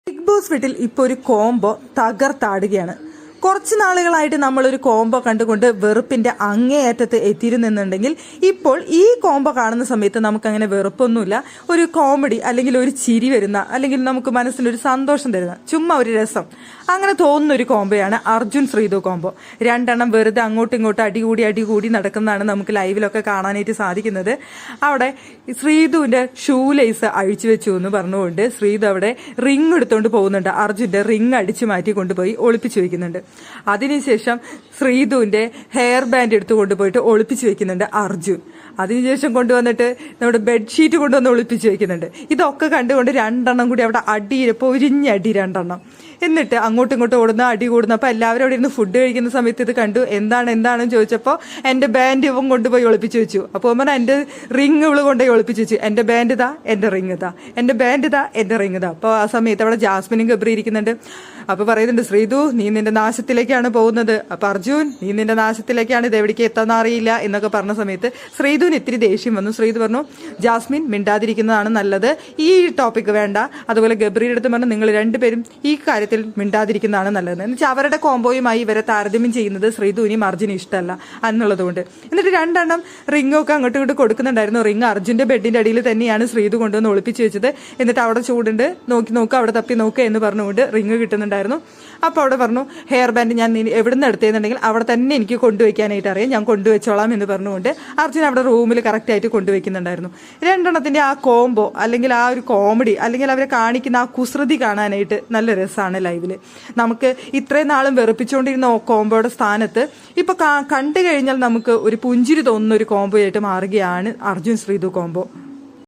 Big boss വീട്ടിൽ ഇപ്പോൾ ഒരു കോംബോ തകർത്താടുകയാണ്. കുറച്ച് നാളുകളായിട്ട് നമ്മളൊരു കോംബോ കണ്ടുകൊണ്ട് വെറുപ്പിന്റെ അങ്ങേയറ്റത്ത് എത്തിയിരുന്നെന്നുണ്ടെങ്കിൽ ഇപ്പോൾ ഈ കോംബോ കാണുന്ന സമയത്ത് നമുക്കങ്ങനെ വെറുപ്പൊന്നുമില്ല. ഒരു കോമഡി അല്ലെങ്കിൽ ഒരു ചിരി വരുന്ന അല്ലെങ്കിൽ നമുക്ക് മനസ്സിനൊരു സന്തോഷം തരുന്ന ചുമ്മാ ഒരു രസം അങ്ങനെ തോന്നുന്ന ഒരു കോംബോയാണ് അർജുൻ ശ്രീതു കോംബോ. രണ്ടെണ്ണം വെറുതെ അങ്ങോട്ടും ഇങ്ങോട്ടും അടികൂടി നടക്കുന്നതാണ് നമുക്ക് ലൈവിലൊക്കെ കാണാനായിട്ട് സാധിക്കുന്നത്. അവിടെ ശ്രീതുവിന്റെ ഷൂ ലേസ് അഴിച്ചു വെച്ചു എന്ന് പറഞ്ഞുകൊണ്ട് ശ്രീതു അവിടെ റിങ് എടുത്തുകൊണ്ട് പോകുന്നുണ്ട്. അർജുന്റെ റിങ് അടിച്ചു മാറ്റി കൊണ്ടുപോയി ഒളിപ്പിച്ചു വെക്കുന്നുണ്ട്. അതിനുശേഷം ശ്രീതുവിന്റെ ഹെയർ ബാൻഡ് എടുത്തു കൊണ്ടുപോയിട്ട് ഒളിപ്പിച്ചു വെക്കുന്നുണ്ട് അർജുൻ. അതിനുശേഷം കൊണ്ടുവന്നിട്ട് നമ്മുടെ ബെഡ്ഷീറ്റ് കൊണ്ടുവന്ന് ഒളിപ്പിച്ചു വെക്കുന്നുണ്ട്. ഇതൊക്കെ കണ്ടുകൊണ്ട് രണ്ടെണ്ണം കൂടി അവിടെ പൊരിഞ്ഞടി രണ്ടെണ്ണം. എന്നിട്ട് അങ്ങോട്ടും ഇങ്ങോട്ടും ഓടുന്ന അടി കൂടുന്നു. അപ്പൊ എല്ലാവരും അവിടെ ഇരുന്ന് ഫുഡ് കഴിക്കുന്ന സമയത്ത് ഇത് കണ്ടു. എന്താണെന്ന് ചോദിച്ചപ്പോൾ എന്റെ ബാൻഡ് ഇവൻ കൊണ്ടുപോയി ഒളിപ്പിച്ചു വെച്ചു. അപ്പോൾ അവൻ എന്റെ റിങ് ഇവള് കൊണ്ടുപോയി ഒളിപ്പിച്ചു വെച്ചു. എന്റെ ബാൻഡ് ഇതാ, എന്റെ റിങ് ഇതാ, എന്റെ ബാൻഡ് ഇതാ, എന്റെ റിങ് ഇതാ. അപ്പോൾ ആ സമയത്ത് അവിടെ ജാസ്മിനും ഗബ്രി ഇരിക്കുന്നുണ്ട്. അപ്പൊ പറയുന്നുണ്ട്, ശ്രീതു നീ നിന്റെ നാശത്തിലേക്കാണ് പോകുന്നത്. അപ്പൊ അർജുൻ നീ നിന്റെ നാശത്തിലേക്കാണ്, ഇത് എവിടേക്ക് എത്താന്ന് അറിയില്ല എന്നൊക്കെ പറഞ്ഞ സമയത്ത് ശ്രീതുവിന് ഇത്തിരി ദേഷ്യം വന്നു. ശ്രീതു പറഞ്ഞു, ജാസ്മിൻ മിണ്ടാതിരിക്കുന്നതാണ് നല്ലത്, ഈ ടോപ്പിക് വേണ്ട. അതുപോലെ ഗബ്രിയുടെ അടുത്ത് പറഞ്ഞു, നിങ്ങൾ രണ്ടുപേരും ഈ കാര്യത്തിൽ മിണ്ടാതിരിക്കുന്നതാണ് നല്ലത്. എന്നുവെച്ചാൽ അവരുടെ കോംബോയുമായി ഇവരെ താരതമ്യം ചെയ്യുന്നത് ശ്രീതുവിനും അർജുനും ഇഷ്ടമല്ല എന്നുള്ളതുകൊണ്ട്. എന്നിട്ട് രണ്ടെണ്ണം റിങ്ങൊക്കെ അങ്ങോട്ടും ഇങ്ങോട്ട് കൊടുക്കുന്നുണ്ടായിരുന്നു. റിങ് അർജുന്റെ ബെഡിന്റെ അടിയിൽ തന്നെയാണ് ശ്രീതു കൊണ്ടുവന്ന് ഒളിപ്പിച്ചു വെച്ചത്. എന്നിട്ട് അവിടെ ചൂടുണ്ട്, നോക്ക് അവിടെ തപ്പി നോക്കുക എന്ന് പറഞ്ഞുകൊണ്ട് റിങ് കിട്ടുന്നുണ്ടായിരുന്നു. അപ്പൊ അവിടെ പറഞ്ഞു, ഹെയർ ബാൻഡ് ഞാൻ എവിടുന്ന് എടുത്തേന്നുണ്ടെങ്കിൽ അവിടെ തന്നെ എനിക്ക് കൊണ്ടുവയ്ക്കാനായിട്ട് അറിയാം, ഞാൻ കൊണ്ടുവച്ചോളാം എന്ന് പറഞ്ഞുകൊണ്ട് അർജുൻ അവിടെ റൂമിൽ കറക്റ്റ് ആയിട്ട് കൊണ്ടുവയ്ക്കുന്നുണ്ടായിരുന്നു. രണ്ടെണ്ണത്തിന്റെ ആ കോംബോ അല്ലെങ്കിൽ ആ ഒരു കോമഡി അല്ലെങ്കിൽ അവരെ കാണിക്കുന്ന ആ കുസൃതി കാണാനായിട്ട് നല്ല രസമാണ് ലൈവില്. നമുക്ക് ഇത്രയും നാളും വെറുപ്പിച്ചുകൊണ്ടിരുന്ന കോംബോയുടെ സ്ഥാനത്ത് ഇപ്പൊ കണ്ടു കഴിഞ്ഞാൽ നമുക്ക് ഒരു പുഞ്ചിരി തോന്നുന്ന ഒരു കോംബോ ആയിട്ട് മാറുകയാണ് അർജുൻ ശ്രീതു കോംബോ.